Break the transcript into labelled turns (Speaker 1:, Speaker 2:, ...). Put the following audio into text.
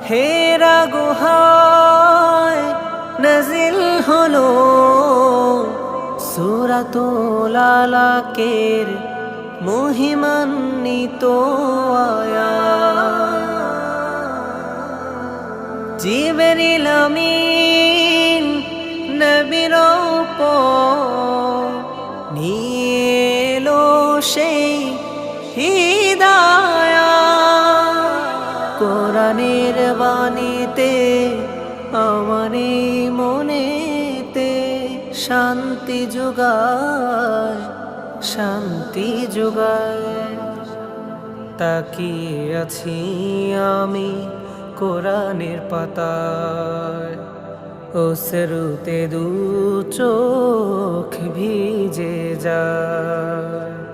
Speaker 1: হেরা গুহায় নাজিল হলো সূরাতুল আলাকের মহিমান্বিত আয়াত। জিবরিল আমিন নবীর উপর নিয়ে এলো সেই হিদায়াত। কোরআনের বাণীতে আমার এই মনেতে শান্তি যোগায়, শান্তি যোগায়। তাকিয়ে আছি আমি কোরআনের পাতায়, ও সেরুতে দু চোখ ভিজে যায়।